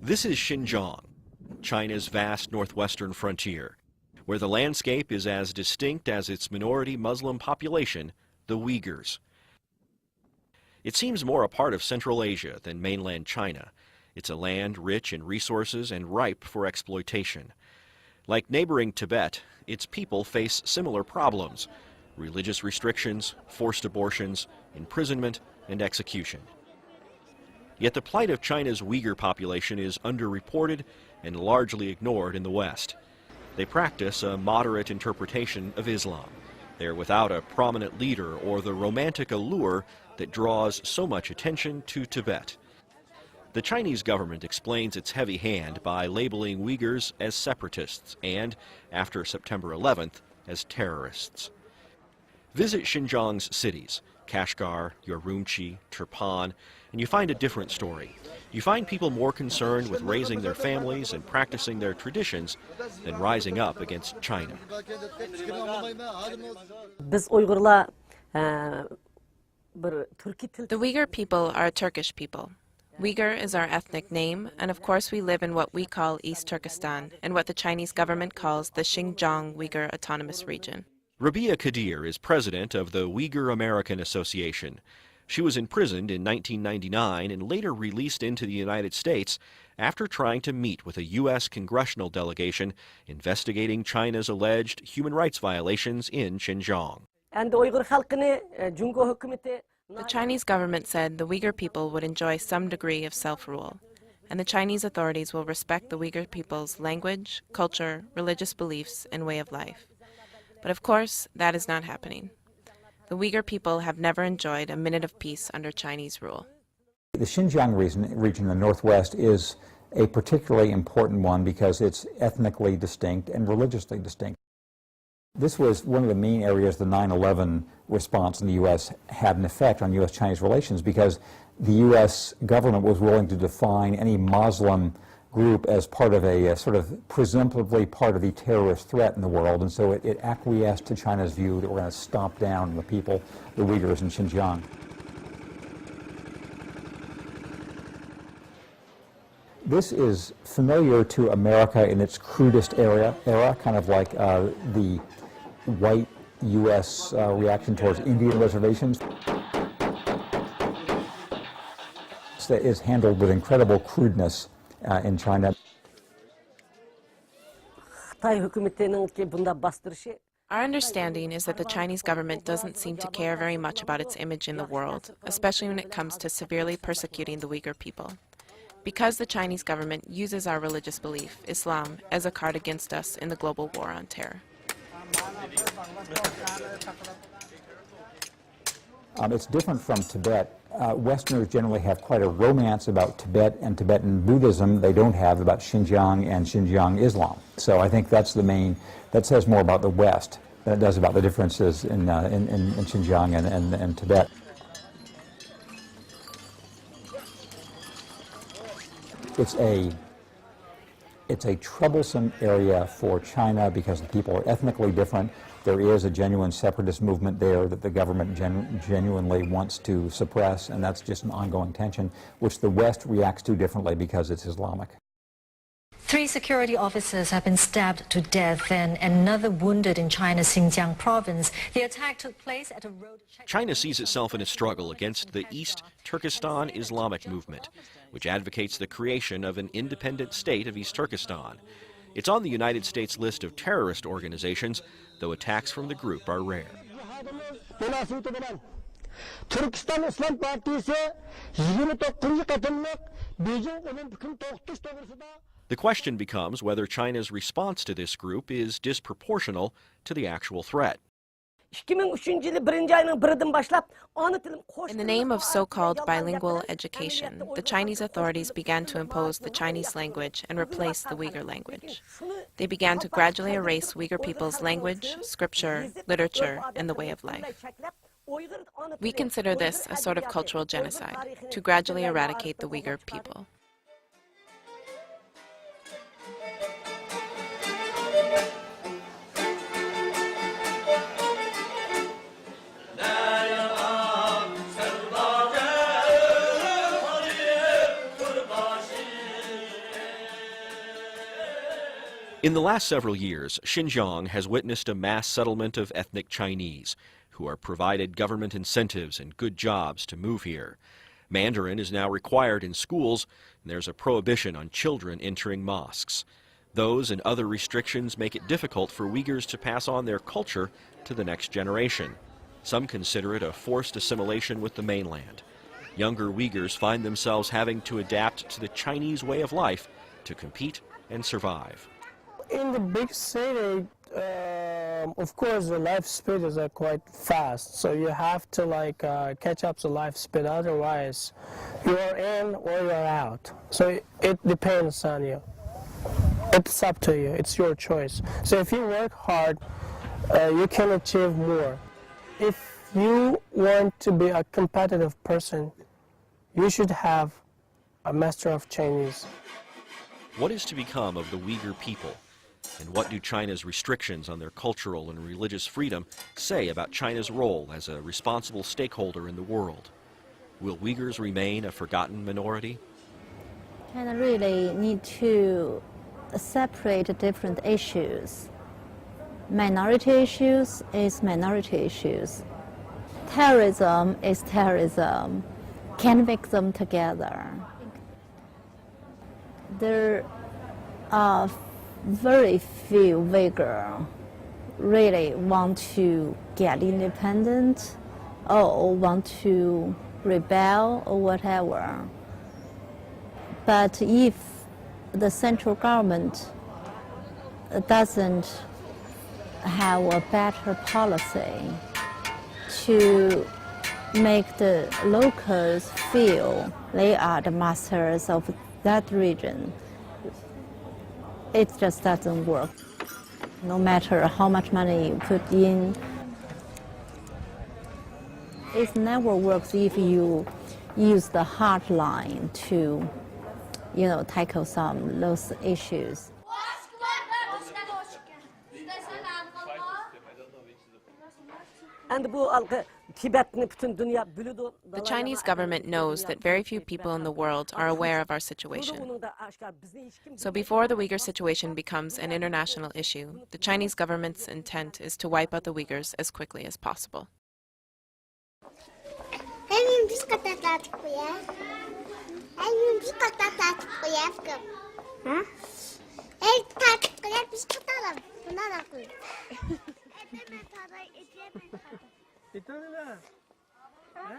This is Xinjiang, China's vast northwestern frontier, where the landscape is as distinct as its minority Muslim population, the Uyghurs. It seems more a part of Central Asia than mainland China. It's a land rich in resources and ripe for exploitation. Like neighboring Tibet, its people face similar problems: religious restrictions, forced abortions, imprisonment, and execution. Yet the plight of China's Uyghur population is underreported and largely ignored in the West. They practice a moderate interpretation of Islam. They're without a prominent leader or the romantic allure that draws so much attention to Tibet. The Chinese government explains its heavy hand by labeling Uyghurs as separatists and, after September 11th, as terrorists. Visit Xinjiang's cities, Kashgar, Urumqi, Turpan, and you find a different story. You find people more concerned with raising their families and practicing their traditions than rising up against China. The Uyghur people are a Turkish people. Uyghur is our ethnic name, and of course we live in what we call East Turkestan, and what the Chinese government calls the Xinjiang Uyghur Autonomous Region. Rabia Kadir is president of the Uyghur American Association. She was imprisoned in 1999 and later released into the United States after trying to meet with a U.S. congressional delegation investigating China's alleged human rights violations in Xinjiang. The Chinese government said the Uyghur people would enjoy some degree of self-rule, and the Chinese authorities will respect the Uyghur people's language, culture, religious beliefs, and way of life. But of course, that is not happening. The Uyghur people have never enjoyed a minute of peace under Chinese rule. The Xinjiang region in the northwest is a particularly important one because it's ethnically distinct and religiously distinct. This was one of the main areas the 9/11 response in the U.S. had an effect on U.S.-Chinese relations, because the U.S. government was willing to define any Muslim group as part of a sort of presumptively part of the terrorist threat in the world, and so it acquiesced to China's view that we're going to stomp down the people, the Uyghurs in Xinjiang. This is familiar to America in its crudest era, kind of like the white U.S. Reaction towards Indian reservations. That is handled with incredible crudeness in China. Our understanding is that the Chinese government doesn't seem to care very much about its image in the world, especially when it comes to severely persecuting the Uyghur people. Because the Chinese government uses our religious belief, Islam, as a card against us in the global war on terror. It's different from Tibet. Westerners generally have quite a romance about Tibet and Tibetan Buddhism. They don't have about Xinjiang and Xinjiang Islam. So I think that's the main, that says more about the West than it does about the differences in Xinjiang and Tibet. It's a troublesome area for China because the people are ethnically different. There is a genuine separatist movement there that the government genuinely wants to suppress, and that's just an ongoing tension, which the West reacts to differently because it's Islamic. 3 security officers have been stabbed to death and another wounded in China's Xinjiang province. The attack took place at a road... China sees itself in a struggle against the East Turkestan Islamic movement, which advocates the creation of an independent state of East Turkestan. It's on the United States list of terrorist organizations, though attacks from the group are rare. The question becomes whether China's response to this group is disproportional to the actual threat. In the name of so-called bilingual education, the Chinese authorities began to impose the Chinese language and replace the Uyghur language. They began to gradually erase Uyghur people's language, scripture, literature, and the way of life. We consider this a sort of cultural genocide, to gradually eradicate the Uyghur people. In the last several years, Xinjiang has witnessed a mass settlement of ethnic Chinese who are provided government incentives and good jobs to move here. Mandarin is now required in schools, and there's a prohibition on children entering mosques. Those and other restrictions make it difficult for Uyghurs to pass on their culture to the next generation. Some consider it a forced assimilation with the mainland. Younger Uyghurs find themselves having to adapt to the Chinese way of life to compete and survive. In the big city, of course, the life speed is quite fast, so you have to catch up the life speed. Otherwise, you're in or you're out. So it depends on you. It's up to you. It's your choice. So if you work hard, you can achieve more. If you want to be a competitive person, you should have a master of Chinese. What is to become of the Uyghur people? And what do China's restrictions on their cultural and religious freedom say about China's role as a responsible stakeholder in the world? Will Uyghurs remain a forgotten minority? China really need to separate different issues. Minority issues is minority issues. Terrorism is terrorism. Can't mix them together. There are very few Uyghurs really want to get independent or want to rebel or whatever. But if the central government doesn't have a better policy to make the locals feel they are the masters of that region, it just doesn't work. No matter how much money you put in, it never works if you use the hard line to, tackle some of those issues. The Chinese government knows that very few people in the world are aware of our situation. So before the Uyghur situation becomes an international issue, the Chinese government's intent is to wipe out the Uyghurs as quickly as possible. Huh?